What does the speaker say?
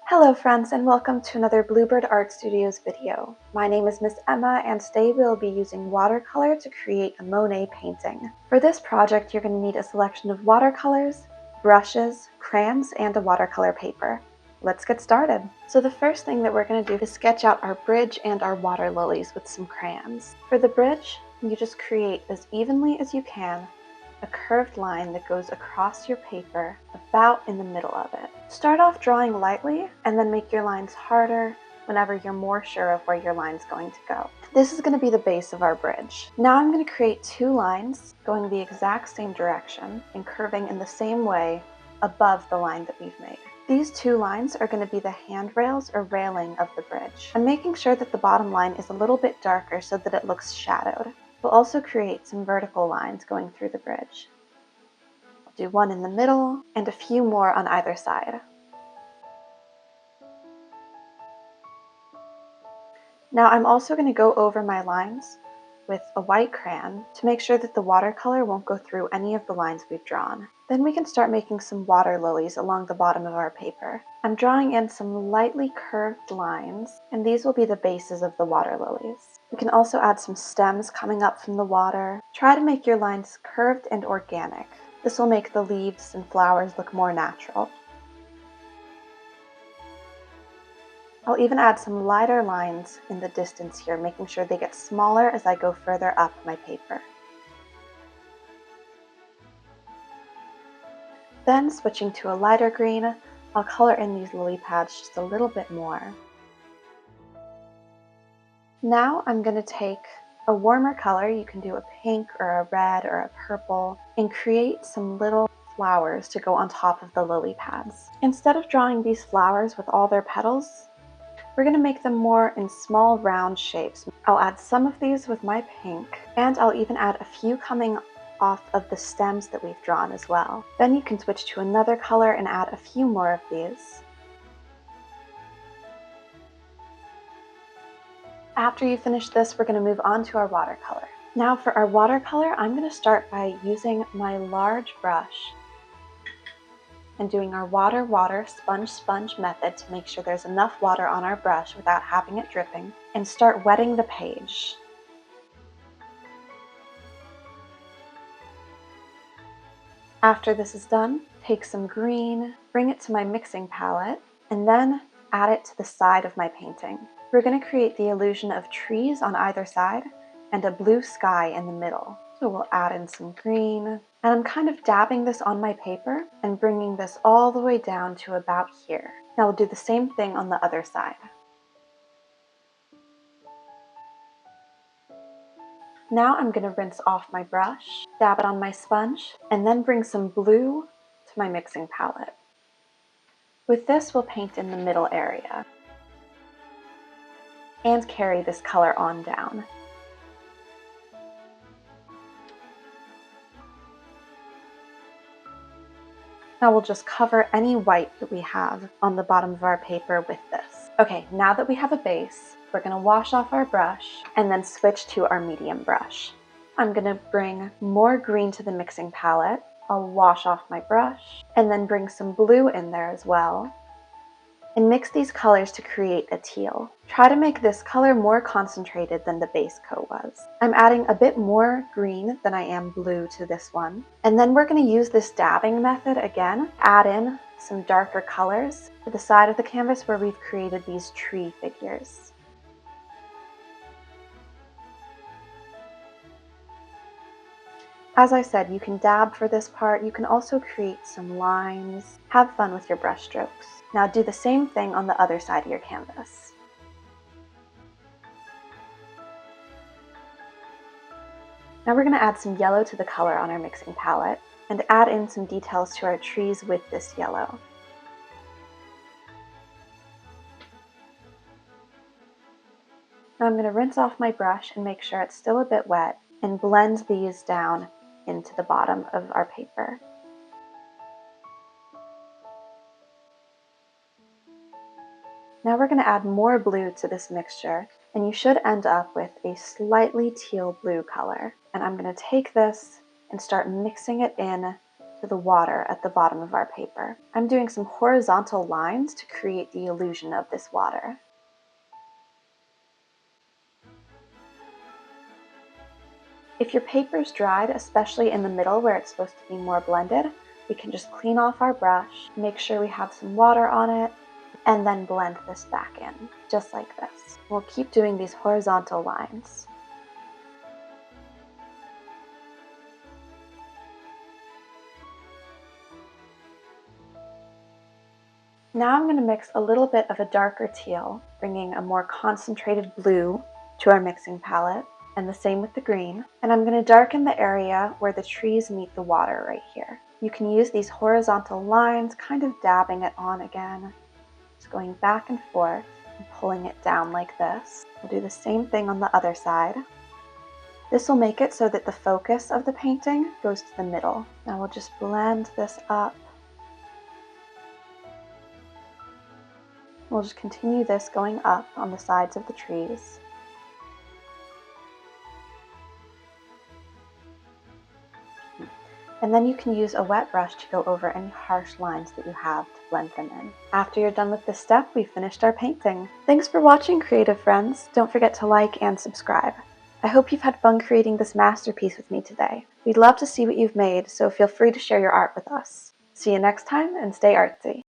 Hello friends, and welcome to another Bluebird Art Studios video. My name is Miss Emma, and today we'll be using watercolor to create a Monet painting. For this project, you're going to need a selection of watercolors, brushes, crayons, and a watercolor paper. Let's get started. So the first thing that we're going to do is sketch out our bridge and our water lilies with some crayons. For the bridge, you just create as evenly as you can a curved line that goes across your paper about in the middle of it. Start off drawing lightly and then make your lines harder whenever you're more sure of where your line's going to go. This is going to be the base of our bridge. Now I'm going to create two lines going the exact same direction and curving in the same way above the line that we've made. These two lines are going to be the handrails or railing of the bridge. I'm making sure that the bottom line is a little bit darker so that it looks shadowed. We'll also create some vertical lines going through the bridge. I'll do one in the middle and a few more on either side. Now I'm also going to go over my lines with a white crayon to make sure that the watercolor won't go through any of the lines we've drawn. Then we can start making some water lilies along the bottom of our paper. I'm drawing in some lightly curved lines, and these will be the bases of the water lilies. We can also add some stems coming up from the water. Try to make your lines curved and organic. This will make the leaves and flowers look more natural. I'll even add some lighter lines in the distance here, making sure they get smaller as I go further up my paper. Then, switching to a lighter green, I'll color in these lily pads just a little bit more. Now I'm going to take a warmer color, you can do a pink or a red or a purple, and create some little flowers to go on top of the lily pads. Instead of drawing these flowers with all their petals, we're going to make them more in small round shapes. I'll add some of these with my pink, and I'll even add a few coming off of the stems that we've drawn as well. Then you can switch to another color and add a few more of these. After you finish this, we're going to move on to our watercolor. Now for our watercolor, I'm going to start by using my large brush and doing our water, sponge method to make sure there's enough water on our brush without having it dripping, and start wetting the page. After this is done, take some green, bring it to my mixing palette, and then add it to the side of my painting. We're going to create the illusion of trees on either side and a blue sky in the middle. So we'll add in some green, and I'm kind of dabbing this on my paper and bringing this all the way down to about here. Now we'll do the same thing on the other side. Now I'm going to rinse off my brush, dab it on my sponge, and then bring some blue to my mixing palette. With this, we'll paint in the middle area and carry this color on down. Now we'll just cover any white that we have on the bottom of our paper with this. Okay, now that we have a base, we're going to wash off our brush and then switch to our medium brush. I'm going to bring more green to the mixing palette. I'll wash off my brush and then bring some blue in there as well, and mix these colors to create a teal. Try to make this color more concentrated than the base coat was. I'm adding a bit more green than I am blue to this one. And then we're going to use this dabbing method again, add in some darker colors to the side of the canvas where we've created these tree figures. As I said, you can dab for this part. You can also create some lines. Have fun with your brush strokes. Now do the same thing on the other side of your canvas. Now we're going to add some yellow to the color on our mixing palette and add in some details to our trees with this yellow. Now I'm going to rinse off my brush and make sure it's still a bit wet and blend these down into the bottom of our paper. Now we're going to add more blue to this mixture, and you should end up with a slightly teal blue color. And I'm going to take this and start mixing it in to the water at the bottom of our paper. I'm doing some horizontal lines to create the illusion of this water. If your paper's dried, especially in the middle where it's supposed to be more blended, we can just clean off our brush, make sure we have some water on it, and then blend this back in, just like this. We'll keep doing these horizontal lines. Now I'm going to mix a little bit of a darker teal, bringing a more concentrated blue to our mixing palette, and the same with the green. And I'm going to darken the area where the trees meet the water right here. You can use these horizontal lines, kind of dabbing it on again, just going back and forth and pulling it down like this. We'll do the same thing on the other side. This will make it so that the focus of the painting goes to the middle. Now we'll just blend this up. We'll just continue this going up on the sides of the trees. And then you can use a wet brush to go over any harsh lines that you have to blend them in. After you're done with this step, we've finished our painting. Thanks for watching, creative friends. Don't forget to like and subscribe. I hope you've had fun creating this masterpiece with me today. We'd love to see what you've made, so feel free to share your art with us. See you next time, and stay artsy.